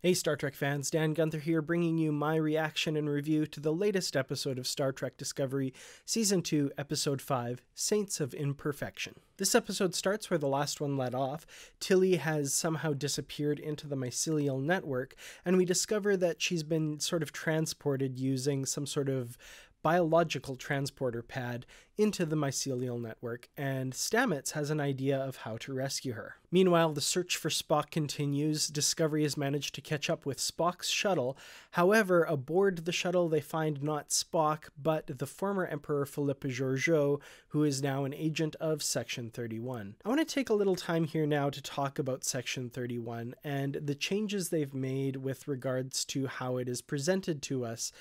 Hey Star Trek fans, Dan Gunther here, bringing you my reaction and review to the latest episode of Star Trek Discovery, Season 2, Episode 5, Saints of Imperfection. This episode starts where the last one led off. Tilly has somehow disappeared into the Mycelial Network, and we discover that she's been sort of transported using some sort of biological transporter pad into the Mycelial Network, and Stamets has an idea of how to rescue her. Meanwhile, the search for Spock continues. Discovery has managed to catch up with Spock's shuttle. However, aboard the shuttle they find not Spock, but the former Emperor Philippe Georgiou, who is now an agent of Section 31. I want to take a little time here now to talk about Section 31 and the changes they've made with regards to how it is presented to us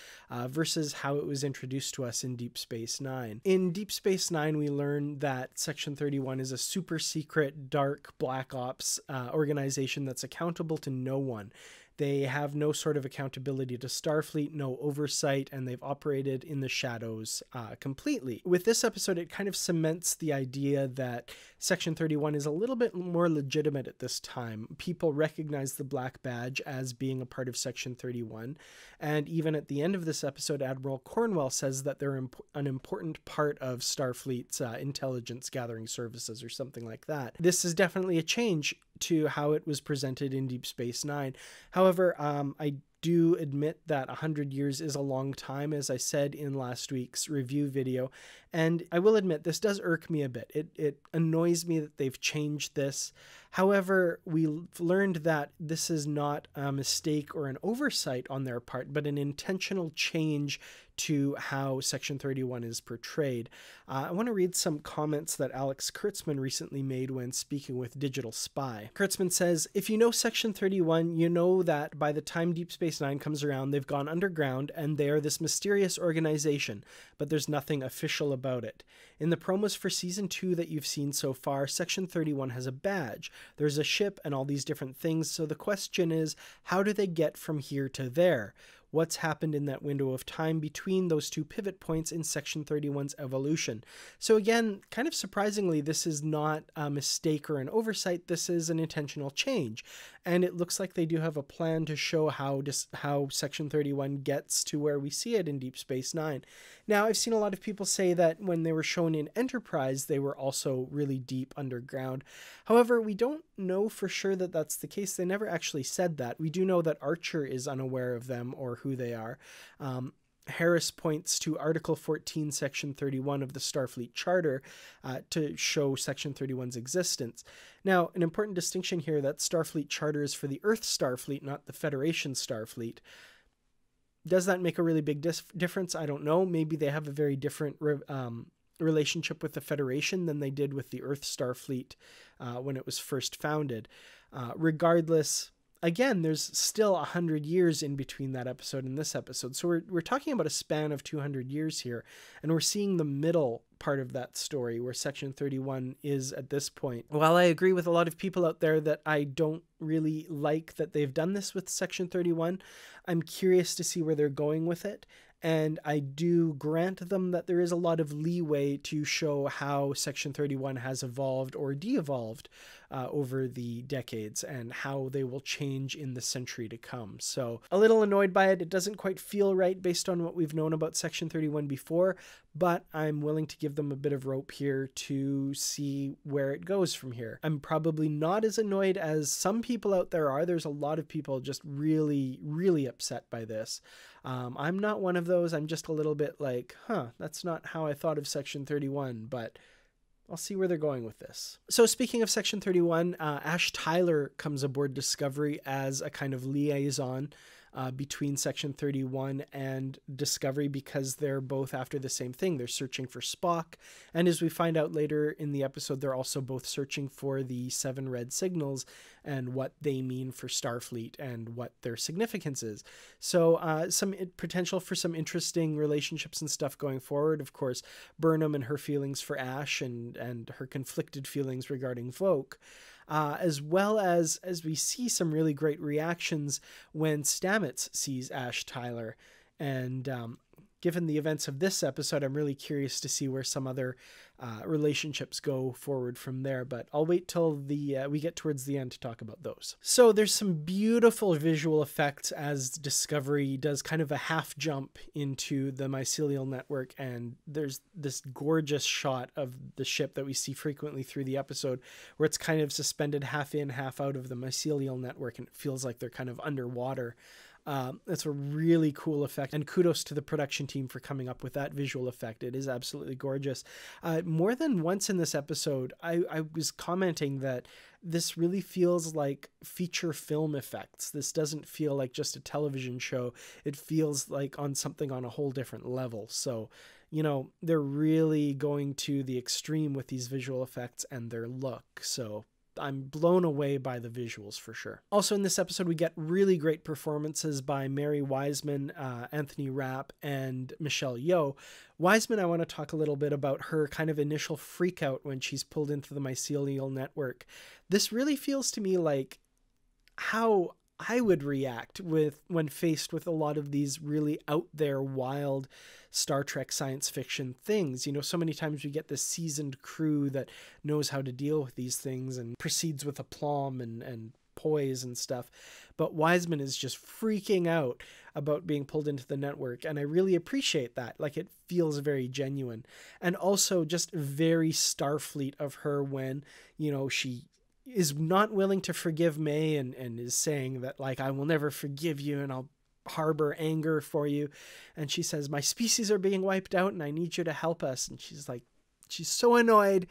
versus how it was introduced to us in Deep Space Nine. In Deep Space Nine, we learn that Section 31 is a super secret, dark, black ops organization that's accountable to no one. They have no sort of accountability to Starfleet, no oversight, and they've operated in the shadows completely. With this episode, it kind of cements the idea that Section 31 is a little bit more legitimate at this time. People recognize the Black Badge as being a part of Section 31, and even at the end of this episode, Admiral Cornwell says that they're an important part of Starfleet's intelligence gathering services or something like that. This is definitely a change to how it was presented in Deep Space Nine. However, I do admit that 100 years is a long time, as I said in last week's review video, and I will admit this does irk me a bit. It annoys me that they've changed this. However, we've learned that this is not a mistake or an oversight on their part, but an intentional change to how Section 31 is portrayed. I want to read some comments that Alex Kurtzman recently made when speaking with Digital Spy. Kurtzman says, "If you know Section 31, you know that by the time Deep Space Nine comes around, they've gone underground and they are this mysterious organization, but there's nothing official about it. In the promos for Season 2 that you've seen so far, Section 31 has a badge. There's a ship and all these different things, so the question is, how do they get from here to there? What's happened in that window of time between those two pivot points in Section 31's evolution?" So again, kind of surprisingly, this is not a mistake or an oversight. This is an intentional change. And it looks like they do have a plan to show how Section 31 gets to where we see it in Deep Space Nine. Now, I've seen a lot of people say that when they were shown in Enterprise, they were also really deep underground. However, we don't know for sure that that's the case. They never actually said that. We do know that Archer is unaware of them or who they are. Harris points to Article 14, Section 31 of the Starfleet Charter to show Section 31's existence. Now, an important distinction here, that Starfleet Charter is for the Earth Starfleet, not the Federation Starfleet. Does that make a really big difference? I don't know. Maybe they have a very different relationship with the Federation than they did with the Earth Starfleet when it was first founded. Regardless, again, there's still 100 years in between that episode and this episode. So we're talking about a span of 200 years here, and we're seeing the middle part of that story where Section 31 is at this point. While I agree with a lot of people out there that I don't really like that they've done this with Section 31, I'm curious to see where they're going with it. And I do grant them that there is a lot of leeway to show how Section 31 has evolved or de-evolved over the decades and how they will change in the century to come. So a little annoyed by it. It doesn't quite feel right based on what we've known about Section 31 before, but I'm willing to give them a bit of rope here to see where it goes from here. I'm probably not as annoyed as some people out there are. There's a lot of people just really, really upset by this. I'm not one of those. I'm just a little bit like, that's not how I thought of Section 31, but I'll see where they're going with this. So speaking of Section 31, Ash Tyler comes aboard Discovery as a kind of liaison between Section 31 and Discovery because they're both after the same thing. They're searching for Spock, and as we find out later in the episode, they're also both searching for the 7 red signals and what they mean for Starfleet and what their significance is. So some potential for some interesting relationships and stuff going forward. Of course, Burnham and her feelings for Ash and her conflicted feelings regarding Voq. As well as we see some really great reactions when Stamets sees Ash Tyler. And given the events of this episode, I'm really curious to see where some other relationships go forward from there, but I'll wait till we get towards the end to talk about those. So there's some beautiful visual effects as Discovery does kind of a half jump into the Mycelial Network, and there's this gorgeous shot of the ship that we see frequently through the episode where it's kind of suspended half in, half out of the Mycelial Network, and it feels like they're kind of underwater. It's a really cool effect, and kudos to the production team for coming up with that visual effect. It is absolutely gorgeous. More than once in this episode, I was commenting that this really feels like feature film effects. This doesn't feel like just a television show. It feels like on something on a whole different level. So, you know, they're really going to the extreme with these visual effects and their look. So I'm blown away by the visuals for sure. Also in this episode, we get really great performances by Mary Wiseman, Anthony Rapp, and Michelle Yeoh. Wiseman, I want to talk a little bit about her kind of initial freak out when she's pulled into the Mycelial Network. This really feels to me like how I would react when faced with a lot of these really out there, wild Star Trek science fiction things. You know, so many times we get this seasoned crew that knows how to deal with these things and proceeds with aplomb and poise and stuff. But Wiseman is just freaking out about being pulled into the network, and I really appreciate that. Like, it feels very genuine. And also just very Starfleet of her when, you know, she is not willing to forgive May and is saying that, like, I will never forgive you and I'll harbor anger for you. And she says, my species are being wiped out and I need you to help us. And she's like, she's so annoyed,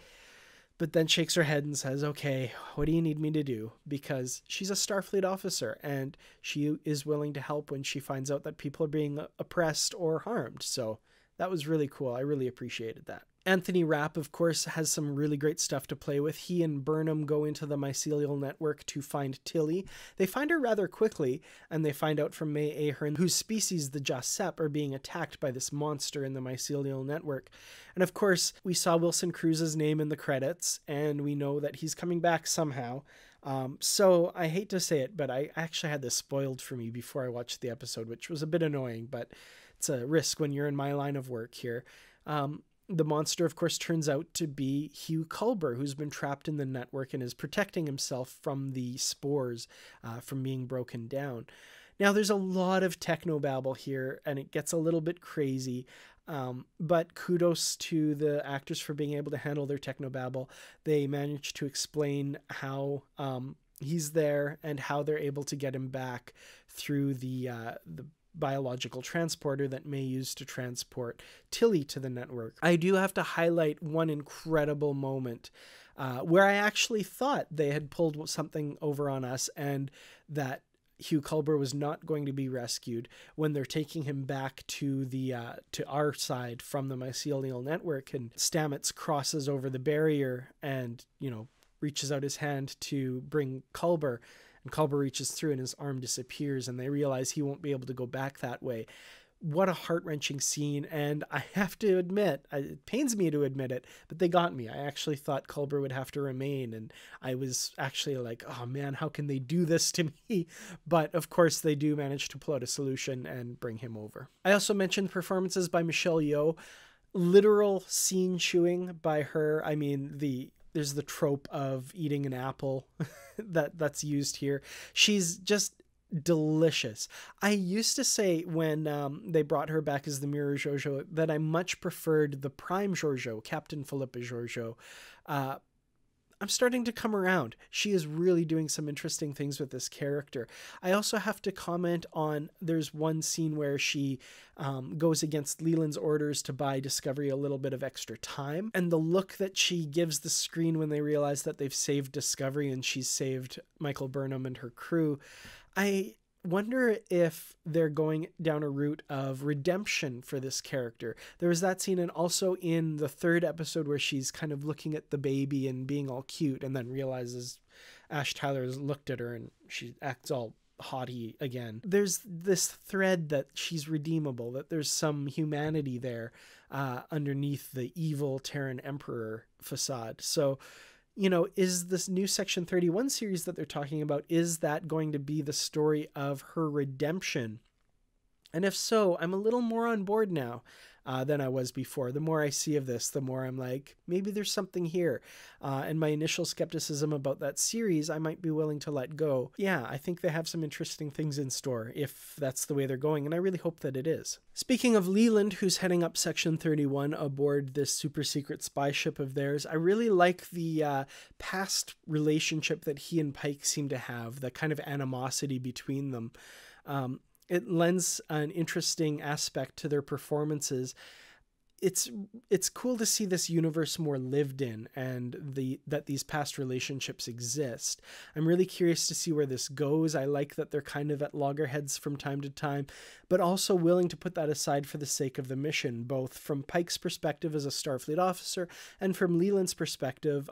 but then shakes her head and says, okay, what do you need me to do? Because she's a Starfleet officer and she is willing to help when she finds out that people are being oppressed or harmed. So that was really cool. I really appreciated that. Anthony Rapp, of course, has some really great stuff to play with. He and Burnham go into the Mycelial Network to find Tilly. They find her rather quickly, and they find out from May Ahern, whose species, the Jasep, are being attacked by this monster in the Mycelial Network. And of course, we saw Wilson Cruz's name in the credits, and we know that he's coming back somehow. So I hate to say it, but I actually had this spoiled for me before I watched the episode, which was a bit annoying, but it's a risk when you're in my line of work here. The monster, of course, turns out to be Hugh Culver, who's been trapped in the network and is protecting himself from the spores from being broken down. Now, there's a lot of technobabble here, and it gets a little bit crazy, but kudos to the actors for being able to handle their technobabble. They managed to explain how he's there and how they're able to get him back through the biological transporter that May used to transport Tilly to the network. I do have to highlight one incredible moment where I actually thought they had pulled something over on us and that Hugh Culver was not going to be rescued when they're taking him back to the to our side from the Mycelial Network, and Stamets crosses over the barrier and, you know, reaches out his hand to bring Culver. And Cobra reaches through and his arm disappears, and they realize he won't be able to go back that way. What a heart-wrenching scene, and I have to admit, it pains me to admit it, but they got me. I actually thought Culver would have to remain, and I was actually like, oh man, how can they do this to me? But of course they do manage to pull out a solution and bring him over. I also mentioned performances by Michelle Yeoh. Literal scene chewing by her. I mean, there's the trope of eating an apple that's used here. She's just delicious. I used to say when they brought her back as the Mirror Jojo that I much preferred the Prime Jojo, Captain Philippa Jojo. I'm starting to come around. She is really doing some interesting things with this character. I also have to comment on, there's one scene where she goes against Leland's orders to buy Discovery a little bit of extra time. And the look that she gives the screen when they realize that they've saved Discovery and she's saved Michael Burnham and her crew. I wonder if they're going down a route of redemption for this character. There was that scene, and also in the third episode where she's kind of looking at the baby and being all cute and then realizes Ash Tyler has looked at her and she acts all haughty again. There's this thread that she's redeemable, that there's some humanity there underneath the evil Terran Emperor facade. So, you know, is this new Section 31 series that they're talking about, is that going to be the story of her redemption And if so, I'm a little more on board now than I was before. The more I see of this, the more I'm like, maybe there's something here. And my initial skepticism about that series, I might be willing to let go. Yeah, I think they have some interesting things in store if that's the way they're going, and I really hope that it is. Speaking of Leland, who's heading up Section 31 aboard this super secret spy ship of theirs, I really like the past relationship that he and Pike seem to have, the kind of animosity between them. It lends an interesting aspect to their performances. It's cool to see this universe more lived in, and that these past relationships exist. I'm really curious to see where this goes. I like that they're kind of at loggerheads from time to time, but also willing to put that aside for the sake of the mission, both from Pike's perspective as a Starfleet officer and from Leland's perspective,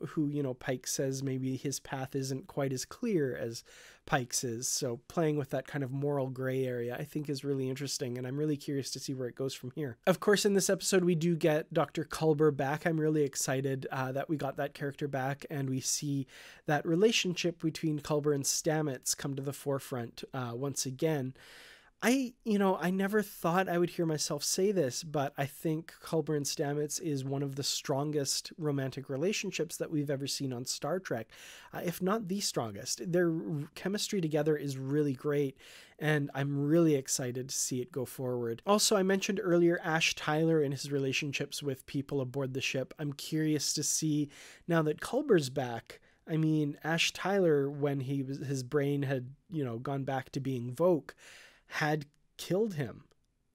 who, you know, Pike says maybe his path isn't quite as clear as Pike's is. So playing with that kind of moral gray area, I think, is really interesting, and I'm really curious to see where it goes from here. Of course, in this episode, we do get Dr. Culver back. I'm really excited that we got that character back, and we see that relationship between Culver and Stamets come to the forefront once again. I never thought I would hear myself say this, but I think Culber and Stamets is one of the strongest romantic relationships that we've ever seen on Star Trek, if not the strongest. Their chemistry together is really great, and I'm really excited to see it go forward. Also, I mentioned earlier Ash Tyler and his relationships with people aboard the ship. I'm curious to see, now that Culber's back, I mean, Ash Tyler, when his brain had, gone back to being Voke, had killed him.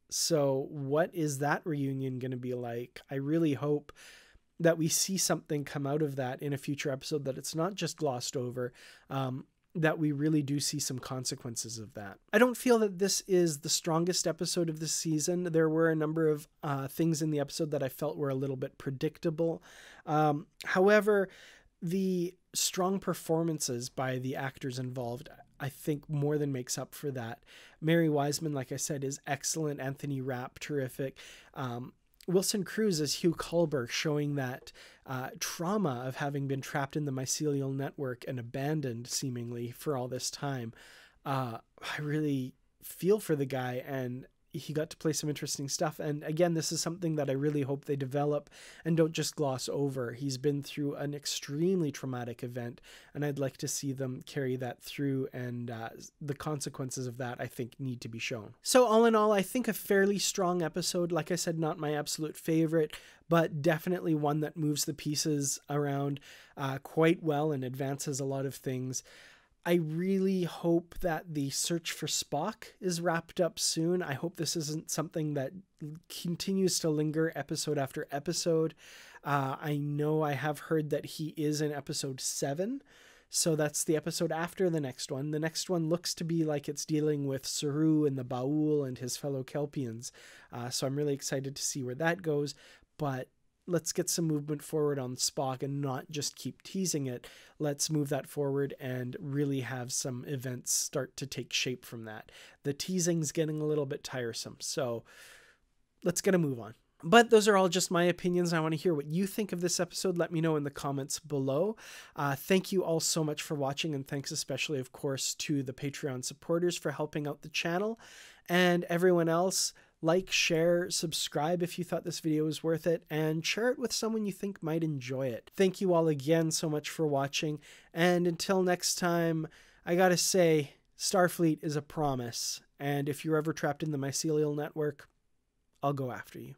So what is that reunion going to be like? I really hope that we see something come out of that in a future episode, that it's not just glossed over, that we really do see some consequences of that. I don't feel that this is the strongest episode of the season. There were a number of things in the episode that I felt were a little bit predictable. However, the strong performances by the actors involved, I think, more than makes up for that. Mary Wiseman, like I said, is excellent. Anthony Rapp, terrific. Wilson Cruz as Hugh Culver, showing that trauma of having been trapped in the Mycelial Network and abandoned, seemingly, for all this time. I really feel for the guy, and he got to play some interesting stuff. And again, this is something that I really hope they develop and don't just gloss over. He's been through an extremely traumatic event, and I'd like to see them carry that through, and the consequences of that, I think, need to be shown. So all in all, I think a fairly strong episode. Like I said, not my absolute favorite, but definitely one that moves the pieces around quite well and advances a lot of things. I really hope that the search for Spock is wrapped up soon. I hope this isn't something that continues to linger episode after episode. I know I have heard that he is in episode 7, so that's the episode after the next one. The next one looks to be like it's dealing with Saru and the Baul and his fellow Kelpians, so I'm really excited to see where that goes, but let's get some movement forward on Spock and not just keep teasing it. Let's move that forward and really have some events start to take shape from that. The teasing's getting a little bit tiresome, so let's get a move on. But those are all just my opinions. I want to hear what you think of this episode. Let me know in the comments below. Thank you all so much for watching, and thanks especially, of course, to the Patreon supporters for helping out the channel, and everyone else. Like, share, subscribe if you thought this video was worth it, and share it with someone you think might enjoy it. Thank you all again so much for watching, and until next time, I gotta say, Starfleet is a promise, and if you're ever trapped in the Mycelial Network, I'll go after you.